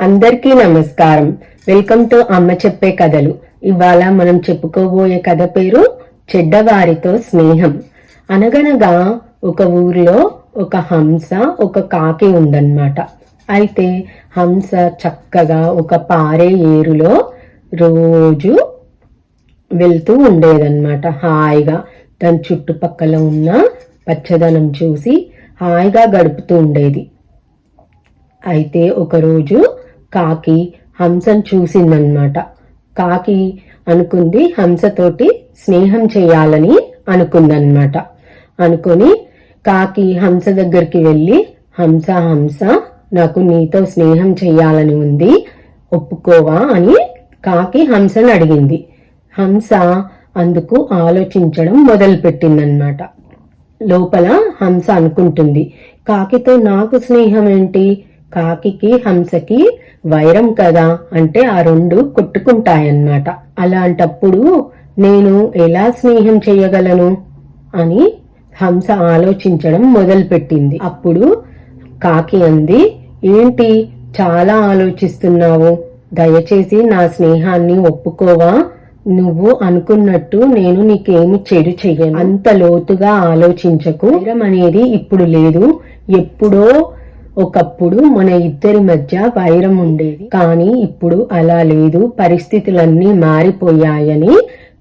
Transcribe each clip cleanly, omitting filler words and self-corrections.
అందరికీ నమస్కారం. Welcome to అమ్మ చెప్పే కథలు. ఇవాళ మనం చెప్పుకోబోయే కథ పేరు చెడ్డవారితో స్నేహం. అనగనగా ఒక ఊర్లో ఒక హంస ఒక కాకి ఉందన్నమాట. అయితే హంస చక్కగా ఒక పారే ఏరులో రోజు వెళ్తూ ఉండేదన్నమాట. హాయిగా దాని చుట్టుపక్కల ఉన్న పచ్చదనం చూసి హాయిగా గడుపుతూ ఉండేది. అయితే ఒకరోజు కాకి హంసను చూసిందన్నమాట. కాకి అనుకుంది హంసతోటి స్నేహం చేయాలని అనుకుందన్నమాట. అనుకొని కాకి హంస దగ్గరికి వెళ్ళి, హంస హంస నాకు నీతో స్నేహం చేయాలని ఉంది, ఒప్పుకోవా అని కాకి హంసను అడిగింది. హంస అందుకు ఆలోచించడం మొదలుపెట్టిందన్నమాట. లోపల హంస అనుకుంటుంది, కాకితో నాకు స్నేహం ఏంటి, కాకికి హంసకి వైరం కదా, అంటే ఆ రెండు కొట్టుకుంటాయన్నమాట. అలాంటప్పుడు నేను ఎలా స్నేహం చేయగలను అని హంస ఆలోచించడం మొదలుపెట్టింది. అప్పుడు కాకి అంది, ఏంటి చాలా ఆలోచిస్తున్నావు, దయచేసి నా స్నేహాన్ని ఒప్పుకోవా, నువ్వు అనుకున్నట్టు నేను నీకేమి చెడు చెయ్యను, అంత లోతుగా ఆలోచించకు, వైరం అనేది ఇప్పుడు లేదు, ఎప్పుడో ఒకప్పుడు మన ఇద్దరి మధ్య వైరం ఉండేది, కానీ ఇప్పుడు అలా లేదు, పరిస్థితులన్నీ మారిపోయాయని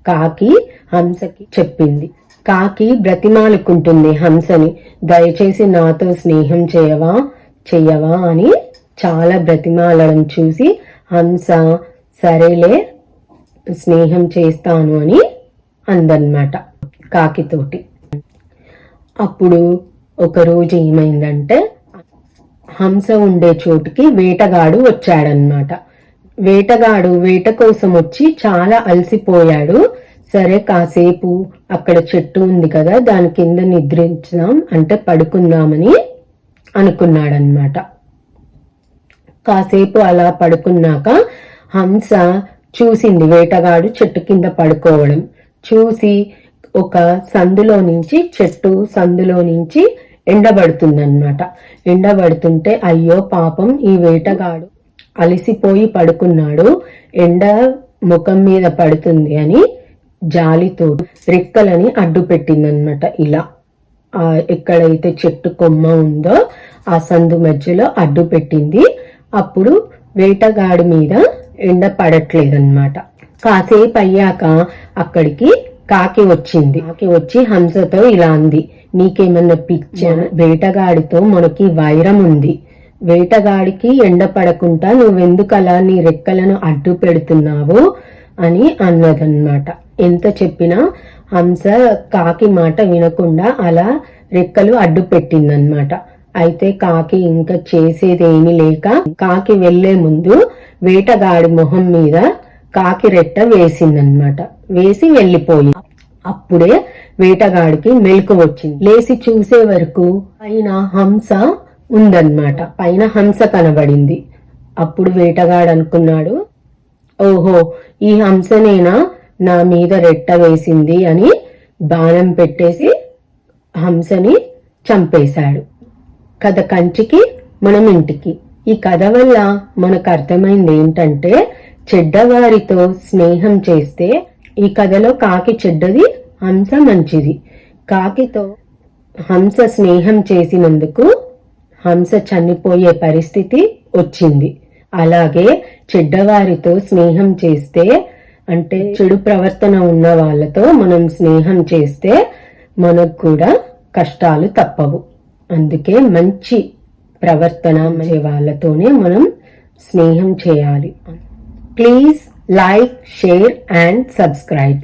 కాకి హంసకి చెప్పింది. కాకి బ్రతిమాలుకుంటుంది హంసని, దయచేసి నాతో స్నేహం చెయ్యవా అని చాలా బ్రతిమాలడం చూసి హంస సరేలే స్నేహం చేస్తాను అని అందన్నమాట కాకితోటి. అప్పుడు ఒకరోజు ఏమైందంటే, హంస ఉండే చోటుకి వేటగాడు వచ్చాడనమాట. వేటగాడు వేట కోసం వచ్చి చాలా అలసిపోయాడు. సరే కాసేపు అక్కడ చెట్టు ఉంది కదా, దాని కింద నిద్రించుదాం అంటే పడుకుందామని అనుకున్నాడనమాట. కాసేపు అలా పడుకున్నాక హంస చూసింది వేటగాడు చెట్టు కింద పడుకోవడం చూసి, ఒక చెట్టు సందులో నుంచి ఎండబడుతుందన్నమాట. ఎండబడుతుంటే అయ్యో పాపం ఈ వేటగాడు అలసిపోయి పడుకున్నాడు, ఎండ ముఖం మీద పడుతుంది అని జాలితో రెక్కలని అడ్డు పెట్టిందన్నమాట. ఇలా ఎక్కడైతే చెట్టు కొమ్మ ఉందో ఆ సందు మధ్యలో అడ్డు పెట్టింది. అప్పుడు వేటగాడి మీద ఎండ పడట్లేదన్నమాట. కాసేపు అయ్యాక అక్కడికి కాకి వచ్చింది. కాకి వచ్చి హంసతో ఇలా అంది, నీకేమన్నా పిచ్చా, వేటగాడితో మనకి వైరం ఉంది, వేటగాడికి ఎండ పడకుండా నువ్వెందుకు అలా నీ రెక్కలను అడ్డు పెడుతున్నావు అని అన్నదన్నమాట. ఎంత చెప్పినా హంస కాకి మాట వినకుండా అలా రెక్కలు అడ్డు పెట్టిందన్నమాట. అయితే కాకి ఇంకా చేసేదేమీ లేక కాకి వెళ్లే ముందు వేటగాడి మొహం మీద కాకి రెట్ట వేసిందన్నమాట. వేసి వెళ్ళిపోయి అప్పుడే వేటగాడికి మెలకు వచ్చింది. లేచి చూసే వరకు పైన హంస ఉందన్నమాట. పైన హంస కనబడింది. అప్పుడు వేటగాడు అనుకున్నాడు, ఓహో ఈ హంసనేనా నా మీద రెట్ట వేసింది అని బాణం పెట్టేసి హంసని చంపేశాడు. కథ కంచికి మనం ఇంటికి. ఈ కథ వల్ల మనకు అర్థమైంది ఏంటంటే, చెడ్డవారితో స్నేహం చేస్తే, ఈ కథలో కాకి చెడ్డది, హంస మంచిది. కాకితో హంస స్నేహం చేసినందుకు హంస చనిపోయే పరిస్థితి వచ్చింది. అలాగే చెడ్డవారితో స్నేహం చేస్తే, అంటే చెడు ప్రవర్తన ఉన్న వాళ్ళతో మనం స్నేహం చేస్తే మనకు కూడా కష్టాలు తప్పవు. అందుకే మంచి ప్రవర్తన వాళ్ళతోనే మనం స్నేహం చేయాలి. Please like, share and subscribe.